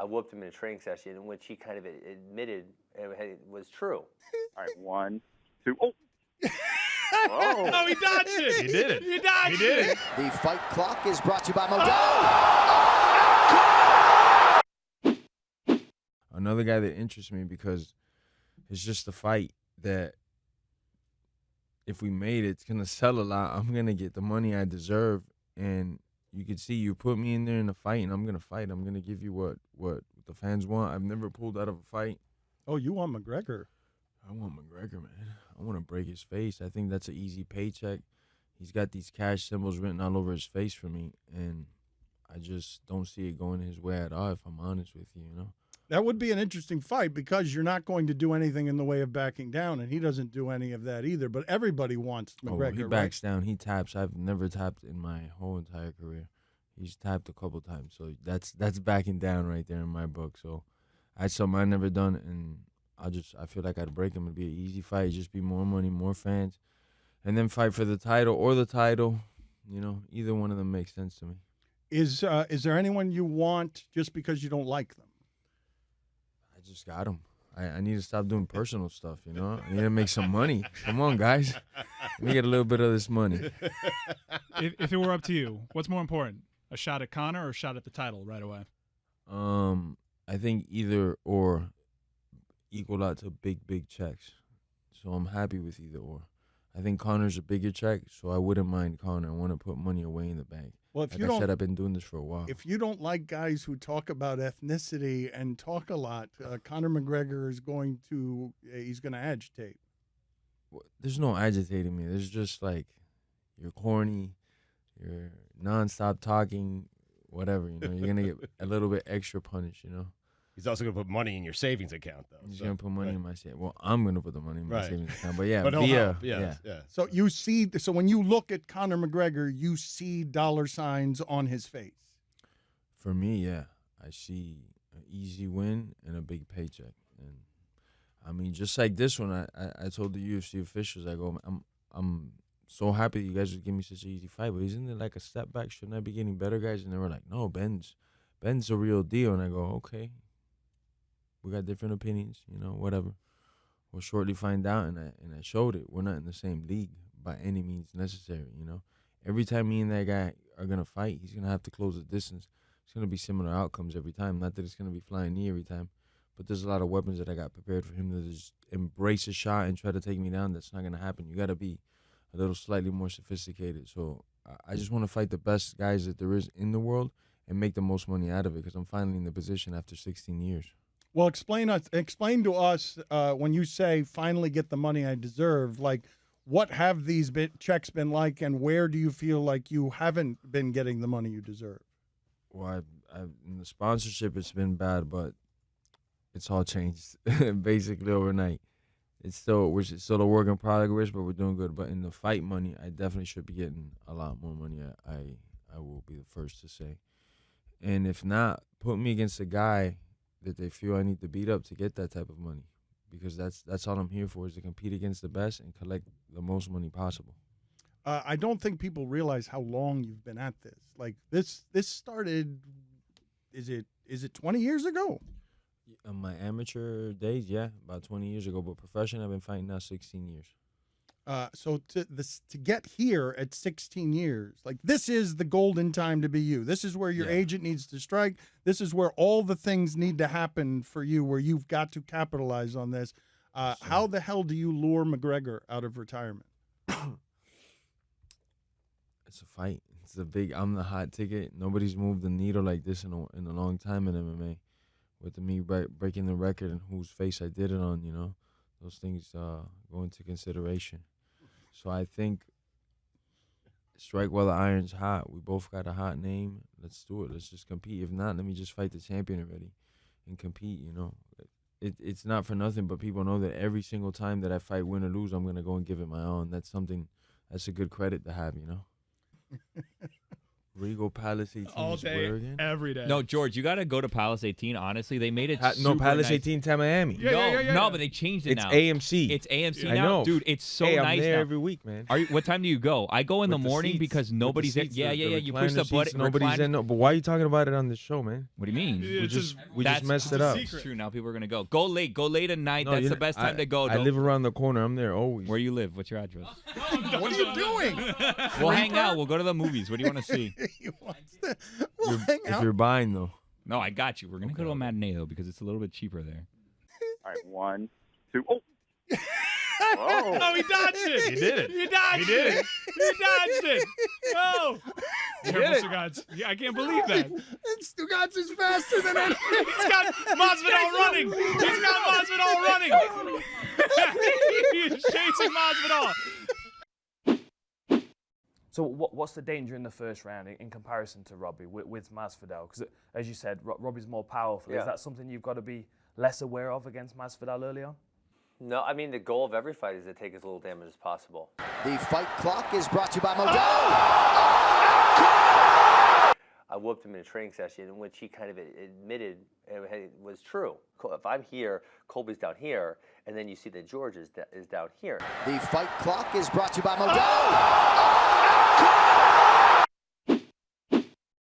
I whooped him in a training session, in which he kind of admitted it was true. All right, 1, 2. Oh, Oh, he dodged it. He did it. He dodged He did it. The fight clock is brought to you by Modelo. Another guy that interests me because it's just a fight that if we made it, it's going to sell a lot. I'm going to get the money I deserve. And you can see you put me in there in a fight, and I'm going to fight. I'm going to give you what the fans want. I've never pulled out of a fight. Oh, you want McGregor? I want McGregor, man. I want to break his face. I think that's an easy paycheck. He's got these cash symbols written all over his face for me, and I just don't see it going his way at all, if I'm honest with you, you know? That would be an interesting fight because you're not going to do anything in the way of backing down, and he doesn't do any of that either. But everybody wants McGregor. He backs down. He taps. I've never tapped in my whole entire career. He's tapped a couple times, so that's backing down right there in my book. So that's something I never done, and I feel like I'd break him. It'd be an easy fight. It'd just be more money, more fans, and then fight for the title or the title. You know, either one of them makes sense to me. Is there anyone you want just because you don't like them? I just got him. I need to stop doing personal stuff, you know? I need to make some money. Come on, guys. Let me get a little bit of this money. If it were up to you, what's more important, a shot at Conor or a shot at the title right away? I think either or equal out to big checks. So I'm happy with either or. I think Conor's a bigger check, so I wouldn't mind Conor. I want to put money away in the bank. Well, if like you I don't, said, I've been doing this for a while. if you don't like guys who talk about ethnicity and talk a lot, Conor McGregor is going to agitate. There's no agitating me. There's just like, you're corny, you're nonstop talking, whatever, you know. You're going to get a little bit extra punish, you know. He's also going to put money in your savings account, though. He's going to put money in my savings. Well, I'm going to put the money in my Right. savings account. But yeah, But he'll via, help. Yeah. So you see, so when you look at Conor McGregor, you see dollar signs on his face. For me, yeah, I see an easy win and a big paycheck. And I mean, just like this one, I told the UFC officials, I go, I'm so happy that you guys would give me such an easy fight, but isn't it like a step back? Shouldn't I be getting better, guys? And they were like, no, Ben's a real deal. And I go, okay. We got different opinions, you know, whatever. We'll shortly find out, and I showed it. We're not in the same league by any means necessary, you know. Every time me and that guy are going to fight, he's going to have to close the distance. It's going to be similar outcomes every time. Not that it's going to be flying knee every time, but there's a lot of weapons that I got prepared for him to just embrace a shot and try to take me down. That's not going to happen. You got to be a little slightly more sophisticated. So I just want to fight the best guys that there is in the world and make the most money out of it because I'm finally in the position after 16 years. Well, explain to us when you say finally get the money I deserve, like what have these checks been like and where do you feel like you haven't been getting the money you deserve? Well, in the sponsorship, it's been bad, but it's all changed basically overnight. It's still a work in progress, but we're doing good. But in the fight money, I definitely should be getting a lot more money. I will be the first to say. And if not, put me against a guy that they feel I need to beat up to get that type of money, because that's all I'm here for, is to compete against the best and collect the most money possible. I don't think people realize how long you've been at this. Like this started, is it 20 years ago? In my amateur days, yeah, about 20 years ago. But professional, I've been fighting now 16 years. So to get here at 16 years, like this is the golden time to be you. This is where your agent needs to strike. This is where all the things need to happen for you, where you've got to capitalize on this. How the hell do you lure McGregor out of retirement? It's a fight. It's a big. I'm the hot ticket. Nobody's moved the needle like this in a long time in MMA. With me breaking the record and whose face I did it on, you know, those things go into consideration. So I think strike while the iron's hot. We both got a hot name. Let's do it. Let's just compete. If not, let me just fight the champion already and compete, you know. It's not for nothing, but people know that every single time that I fight, win or lose, I'm going to go and give it my all. And that's a good credit to have, you know. Regal Palace 18 All is day, where again? every day. No, George, you got to go to Palace 18. Honestly, they made it No, super Palace nice. 18 to Miami. Yeah. No, but they changed it It's now. AMC. It's AMC I now, know. dude. It's so hey, I'm nice there now. every week, man. What time do you go? I go in the With morning seats. because With the nobody's there. seats, Yeah. the You push the recliner button. seats, nobody's in. No, but why are you talking about it on the show, man? What do you mean? Yeah, We it's just that's- messed it up. secret. True. Now people are gonna go. Go late at night. No, That's you're the not- best time to go. I live around the corner. I'm there always. Where you live? What's your address? What are you doing? We'll hang out. We'll go to the movies. What do you want to see? He wants to- we'll hang If out. you're buying though. No, I got you. We're gonna go to a matinee though because it's a little bit cheaper there. All right, 1, 2. Oh, Oh, he dodged it. He did it. He dodged He did it. He dodged it. Oh. Careful, Stugatz. Yeah, I can't believe that. And Stugatz is faster than anything. He's got Masvidal running. He's got Masvidal running. He's chasing Masvidal. So what's the danger in the first round in comparison to Robbie with Masvidal? Because as you said, Robbie's more powerful. Yeah. Is that something you've got to be less aware of against Masvidal early on? No, I mean, the goal of every fight is to take as little damage as possible. The fight clock is brought to you by Modelo. I whooped him in a training session in which he kind of admitted it was true. If I'm here, Colby's down here, and then you see that George is down here. The fight clock is brought to you by Modelo.